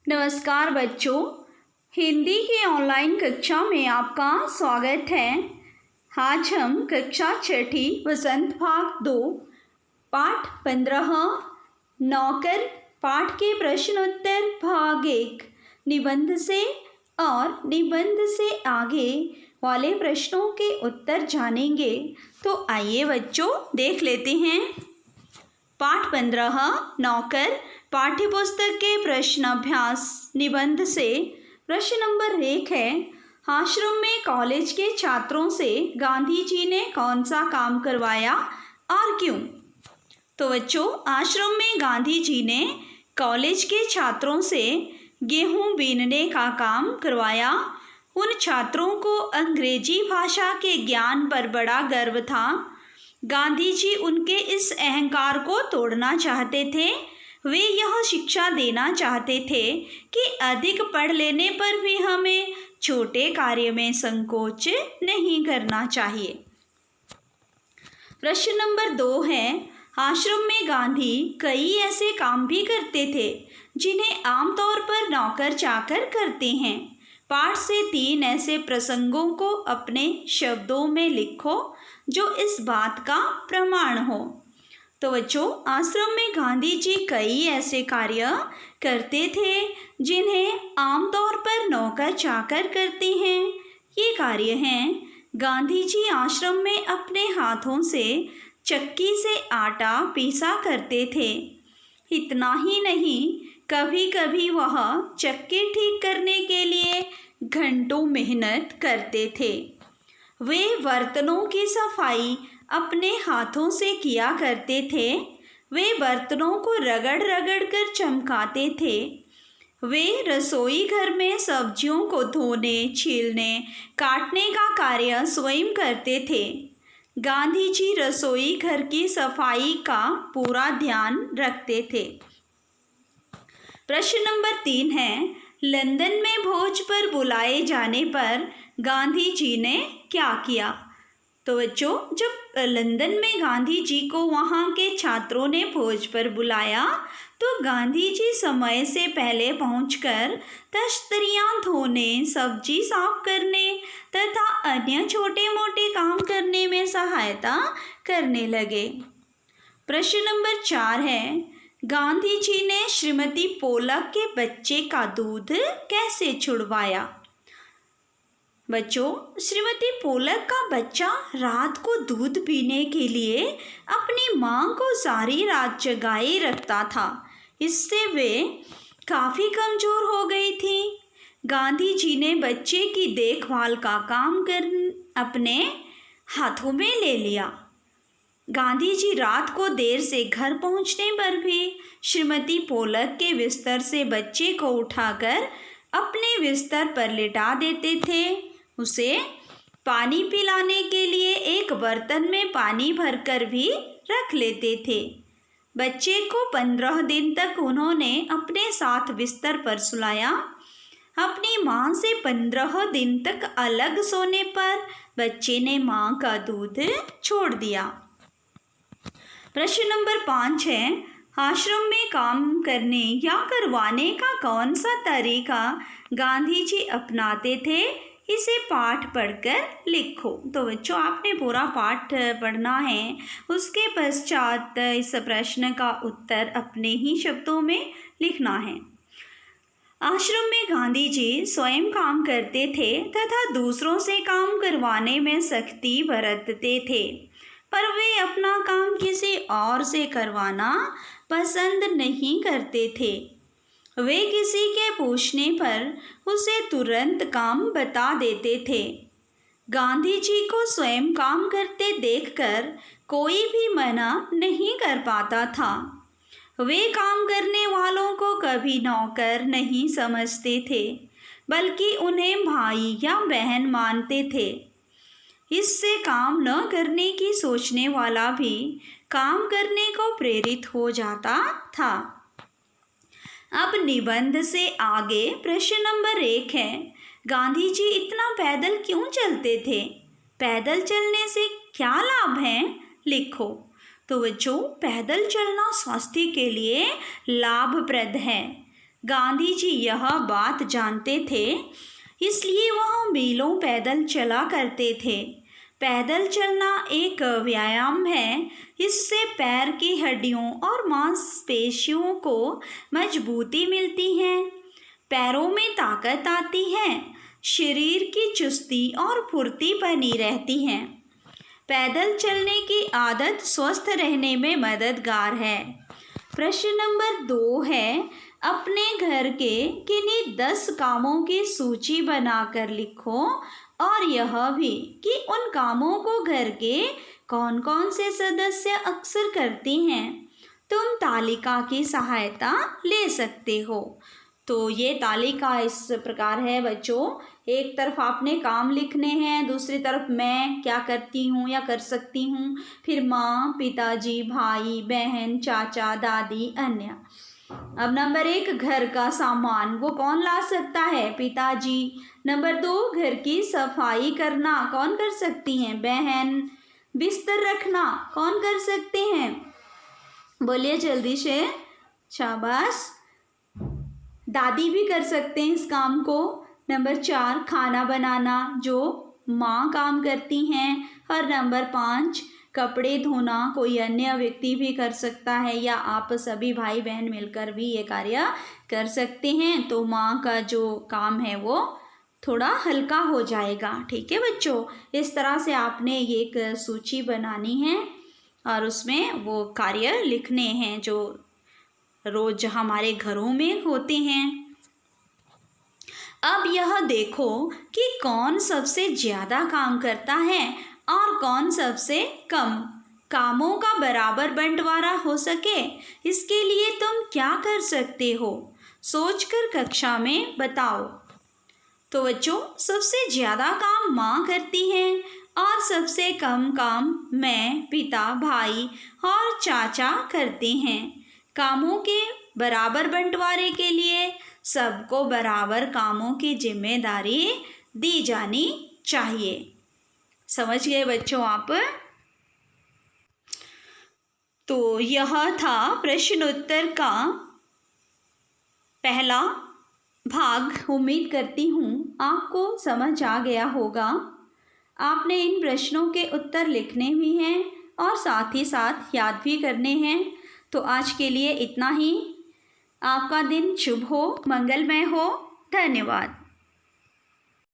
नमस्कार बच्चों, हिंदी की ऑनलाइन कक्षा में आपका स्वागत है। आज हम कक्षा छठी वसंत भाग 2 पाठ 15 नौकर पाठ के प्रश्नोत्तर भाग 1 निबंध से और निबंध से आगे वाले प्रश्नों के उत्तर जानेंगे। तो आइए बच्चों देख लेते हैं। पाठ 15 नौकर पाठ्यपुस्तक के प्रश्न अभ्यास निबंध से प्रश्न नंबर 1 है, आश्रम में कॉलेज के छात्रों से गांधी जी ने कौन सा काम करवाया और क्यों। तो बच्चों, आश्रम में गांधी जी ने कॉलेज के छात्रों से गेहूं बीनने का काम करवाया। उन छात्रों को अंग्रेजी भाषा के ज्ञान पर बड़ा गर्व था। गांधी जी उनके इस अहंकार को तोड़ना चाहते थे। वे यह शिक्षा देना चाहते थे कि अधिक पढ़ लेने पर भी हमें छोटे कार्य में संकोच नहीं करना चाहिए। प्रश्न नंबर 2 है, आश्रम में गांधी कई ऐसे काम भी करते थे जिन्हें आमतौर पर नौकर चाकर करते हैं। पाठ से 3 ऐसे प्रसंगों को अपने शब्दों में लिखो जो इस बात का प्रमाण हो। तो बच्चों, आश्रम में गांधी जी कई ऐसे कार्य करते थे जिन्हें आमतौर पर नौकर चाकर करते हैं। ये कार्य हैं, गांधी जी आश्रम में अपने हाथों से चक्की से आटा पीसा करते थे। इतना ही नहीं, कभी कभी वह चक्की ठीक करने के लिए घंटों मेहनत करते थे। वे बर्तनों की सफाई अपने हाथों से किया करते थे। वे बर्तनों को रगड़ रगड़ कर चमकाते थे। वे रसोई घर में सब्जियों को धोने, छीलने, काटने का कार्य स्वयं करते थे। गांधी जी रसोई घर की सफाई का पूरा ध्यान रखते थे। प्रश्न नंबर 3 है, लंदन में भोज पर बुलाए जाने पर गांधी जी ने क्या किया। तो बच्चों, जब लंदन में गांधी जी को वहाँ के छात्रों ने भोज पर बुलाया तो गांधी जी समय से पहले पहुंचकर तश्तरियाँ धोने, सब्जी साफ करने तथा अन्य छोटे मोटे काम करने में सहायता करने लगे। प्रश्न नंबर 4 है, गांधी जी ने श्रीमती पोलक के बच्चे का दूध कैसे छुड़वाया। बच्चों, श्रीमती पोलक का बच्चा रात को दूध पीने के लिए अपनी मां को सारी रात जगाए रखता था। इससे वे काफ़ी कमज़ोर हो गई थी। गांधी जी ने बच्चे की देखभाल का काम अपने हाथों में ले लिया। गांधी जी रात को देर से घर पहुंचने पर भी श्रीमती पोलक के बिस्तर से बच्चे को उठाकर अपने बिस्तर पर लिटा देते थे। उसे पानी पिलाने के लिए एक बर्तन में पानी भरकर भी रख लेते थे। बच्चे को 15 दिन तक उन्होंने अपने साथ बिस्तर पर सुलाया। अपनी मां से 15 दिन तक अलग सोने पर बच्चे ने मां का दूध छोड़ दिया। प्रश्न नंबर 5 है, आश्रम में काम करने या करवाने का कौन सा तरीका गांधी जी अपनाते थे। इसे पाठ पढ़कर लिखो। तो बच्चों, आपने पूरा पाठ पढ़ना है। उसके पश्चात इस प्रश्न का उत्तर अपने ही शब्दों में लिखना है। आश्रम में गांधी जी स्वयं काम करते थे तथा दूसरों से काम करवाने में सख्ती बरतते थे, पर वे अपना काम किसी और से करवाना पसंद नहीं करते थे। वे किसी के पूछने पर उसे तुरंत काम बता देते थे। गांधी जी को स्वयं काम करते देखकर कोई भी मना नहीं कर पाता था। वे काम करने वालों को कभी नौकर नहीं समझते थे, बल्कि उन्हें भाई या बहन मानते थे। इससे काम न करने की सोचने वाला भी काम करने को प्रेरित हो जाता था। अब निबंध से आगे प्रश्न नंबर 1 है, गांधी जी इतना पैदल क्यों चलते थे। पैदल चलने से क्या लाभ है, लिखो। तो बच्चों, पैदल चलना स्वास्थ्य के लिए लाभप्रद है। गांधी जी यह बात जानते थे, इसलिए वह मीलों पैदल चला करते थे। पैदल चलना एक व्यायाम है। इससे पैर की हड्डियों और मांसपेशियों को मजबूती मिलती है, पैरों में ताकत आती है, शरीर की चुस्ती और फुर्ती बनी रहती है। पैदल चलने की आदत स्वस्थ रहने में मददगार है। प्रश्न नंबर 2 है, अपने घर के किन्हीं 10 कामों की सूची बनाकर लिखो और यह भी कि उन कामों को घर के कौन कौन से सदस्य अक्सर करते हैं। तुम तालिका की सहायता ले सकते हो। तो ये तालिका इस प्रकार है बच्चों, एक तरफ आपने काम लिखने हैं, दूसरी तरफ मैं क्या करती हूँ या कर सकती हूँ, फिर माँ, पिताजी, भाई, बहन, चाचा, दादी, अन्य। अब नंबर 1, घर का सामान, वो कौन ला सकता है? पिताजी। नंबर 2, घर की सफाई करना, कौन कर सकती हैं? बहन। बिस्तर रखना, कौन कर सकते हैं? बोलिए जल्दी से, शाबाश। दादी भी कर सकते हैं इस काम को। नंबर 4, खाना बनाना, जो माँ काम करती हैं। और नंबर 5, कपड़े धोना, कोई अन्य व्यक्ति भी कर सकता है या आप सभी भाई बहन मिलकर भी ये कार्य कर सकते हैं। तो माँ का जो काम है वो थोड़ा हल्का हो जाएगा। ठीक है बच्चों, इस तरह से आपने एक सूची बनानी है और उसमें वो कार्य लिखने हैं जो रोज हमारे घरों में होते हैं। अब यह देखो कि कौन सबसे ज़्यादा काम करता है और कौन सबसे कम। कामों का बराबर बंटवारा हो सके, इसके लिए तुम क्या कर सकते हो, सोचकर कक्षा में बताओ। तो बच्चों, सबसे ज़्यादा काम माँ करती हैं और सबसे कम काम मैं, पिता, भाई और चाचा करते हैं। कामों के बराबर बंटवारे के लिए सबको बराबर कामों की जिम्मेदारी दी जानी चाहिए। समझ गए बच्चों आप? तो यह था प्रश्नोत्तर का पहला भाग। उम्मीद करती हूँ आपको समझ आ गया होगा। आपने इन प्रश्नों के उत्तर लिखने भी हैं और साथ ही साथ याद भी करने हैं। तो आज के लिए इतना ही। आपका दिन शुभ हो, मंगलमय हो। धन्यवाद।